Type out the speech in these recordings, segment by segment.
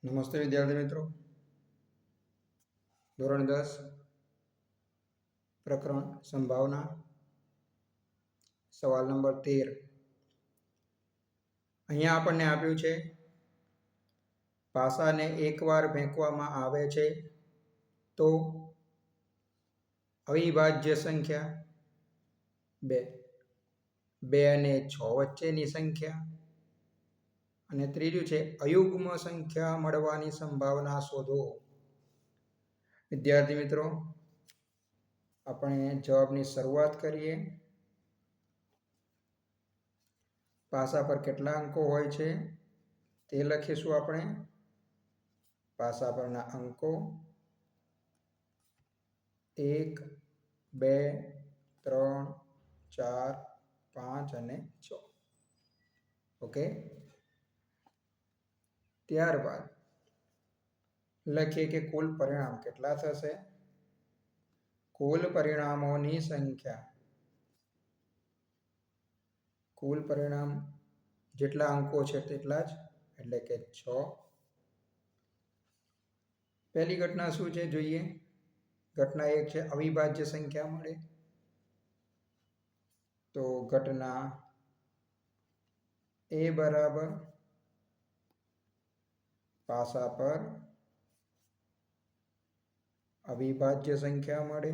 નમસ્તે વિદ્યાર્થી મિત્રો, ધોરણ 10 પ્રકરણ સંભાવના સવાલ નંબર 13. અહીંયા આપણને આપ્યું છે પાસાને એકવાર ફેંકવામાં આવે છે તો અવિભાજ્ય સંખ્યા 2 અને 6 વચ્ચેની સંખ્યા અને ત્રીજું છે અયુગ્મ સંખ્યા મળવાની સંભાવના શોધો. વિદ્યાર્થી મિત્રો, આપણે જવાબની શરૂઆત કરીએ. પાસા પર કેટલા અંકો હોય છે તે લખીશું આપણે. પાસા પરના અંકો 1, 2, 3, 4, 5 અને 6. ઓકે, ત્યારબાદ લખીએ કે કુલ પરિણામ કેટલા થશે. કુલ પરિણામોની સંખ્યા, કુલ પરિણામ જેટલા અંકો છે તેટલા જ, એટલે કે 6. પહેલી ઘટના શું છે જોઈએ. ઘટના 1 છે અવિભાજ્ય સંખ્યા મળે. તો ઘટના A બરાબર પાસા પર અવિભાજ્ય સંખ્યા મળે.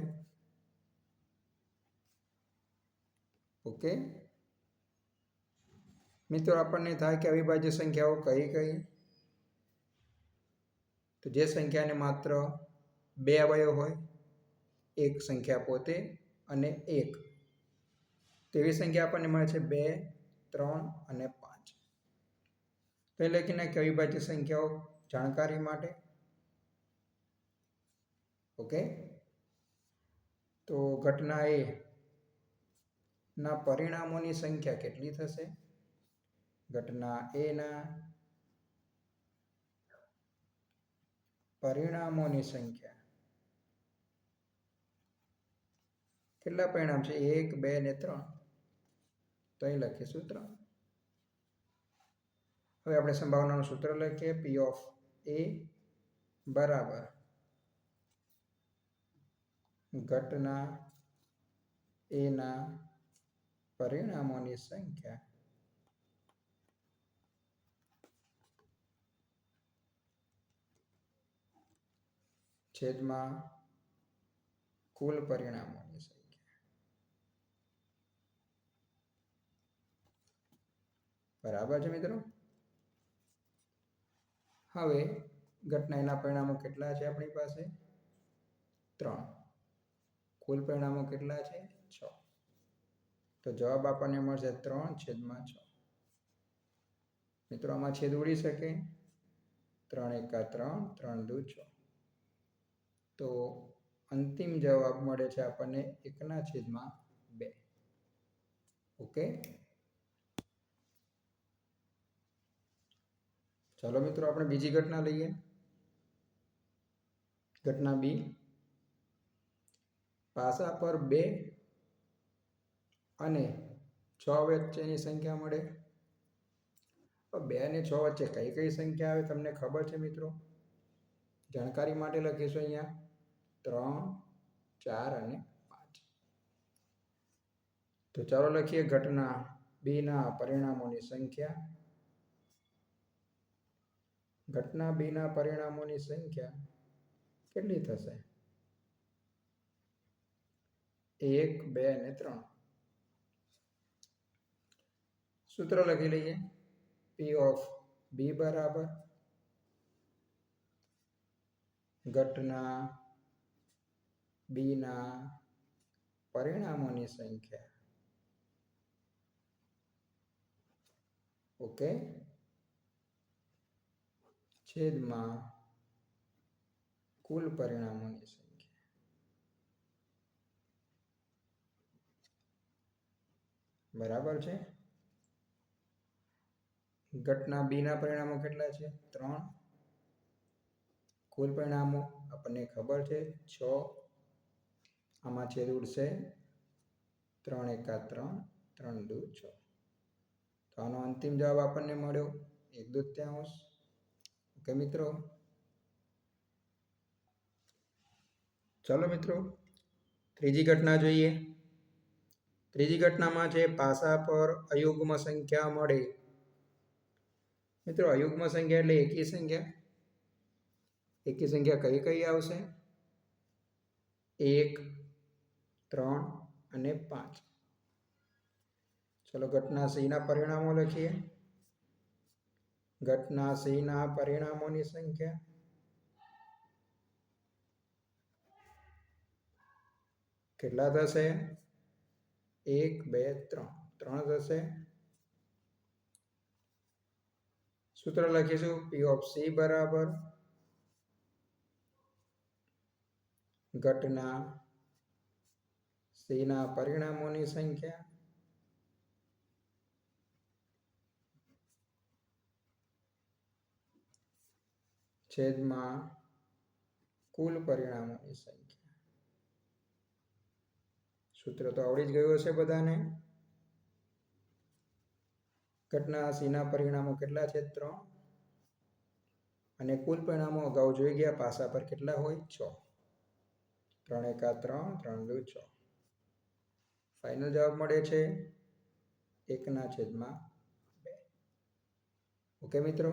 ઓકે મિત્રો, આપણને થાય કે અવિભાજ્ય સંખ્યાઓ કઈ કઈ. તો જે સંખ્યાને માત્ર 2 અવયવ હોય, એક સંખ્યા પોતે અને 1, તેવી સંખ્યા આપણને મળે છે 2, 3 અને 5. તો એ લખી નાખીએ અવિભાજ્ય સંખ્યાઓ જાણકારી માટે. ઓકે, તો ઘટના A ના પરિણામોની સંખ્યા કેટલી થશે. ઘટના A ના પરિણામોની સંખ્યા, કેટલા પરિણામ છે 1, 2 અને 3, તો અહીં લખીશું 3. હવે આપણે સંભાવનાનું સૂત્ર લખીએ. P of A બરાબર ઘટના A ના પરિણામોની સંખ્યા છેદમાં કુલ પરિણામોની સંખ્યા. બરાબર છે મિત્રો. હવે ઘટના એના પરિણામો કેટલા છે આપણી પાસે? 3. કુલ પરિણામો કેટલા છે? 6. તો જવાબ આપણને મળશે 3/6. મિત્રો, આમાં છેદ ઉડી શકે. 3 × 1 = 3, 3 × 2 = 6. તો અંતિમ જવાબ મળે છે આપણને 1/2. ઓકે, ચાલો મિત્રો આપણે બીજી ઘટના લઈએ. ઘટના B, પાસા પર 2 અને 6 વચ્ચેની સંખ્યા મળે. 2 અને 6 વચ્ચે કઈ કઈ સંખ્યા આવે તમને ખબર છે મિત્રો? જાણકારી માટે લખીશું અહીંયા 3, 4 અને 5. તો ચાલો લખીએ ઘટના B ના પરિણામોની સંખ્યા. ઘટના B ના પરિણામોની સંખ્યા કેટલી થશે? 1, 2 અને 3. સૂત્ર લખી લઈએ. P of B બરાબર ઘટના B ના પરિણામોની સંખ્યા. ઓકે, છેદમાં કુલ પરિણામોની સંખ્યા. બરાબર છે. ઘટના B ના પરિણામો કેટલા છે? 3. કુલ પરિણામો આપણને ખબર છે 6. આમાં છેદ ઉડશે. 3 × 1 = 3, 3 × 2 = 6. તો આનો અંતિમ જવાબ આપણને મળ્યો 1/2. ઓકે મિત્રો, ચલો મિત્રો ત્રીજી ઘટના જોઈએ. ત્રીજી ઘટનામાં છે પાસા પર અયુગ્મ સંખ્યા મળે. મિત્રો અયુગ્મ સંખ્યા એટલે એકી સંખ્યા. એકી સંખ્યા કઈ કઈ આવશે? 1, 3 અને 5. ચલો ઘટના સી ના પરિણામો લખીએ. ઘટના સી ના પરિણામોની સંખ્યા કેટલા થશે? 1, 2, 3 થશે. સૂત્ર લખીશું P of C બરાબર ઘટના સી ના પરિણામોની સંખ્યા છેદમાં કુલ પરિણામોની સંખ્યા. સૂત્ર તો આવડી જ ગયું હશે બધાને. ઘટના સી ના પરિણામો કેટલા છે? 3. અને કુલ પરિણામો અગાઉ જોઈ ગયા, પાસા પર કેટલા હોય? 6. 3 એકા 3, 3 દુ 6. ફાઇનલ જવાબ મળે છે 1/2. ઓકે મિત્રો.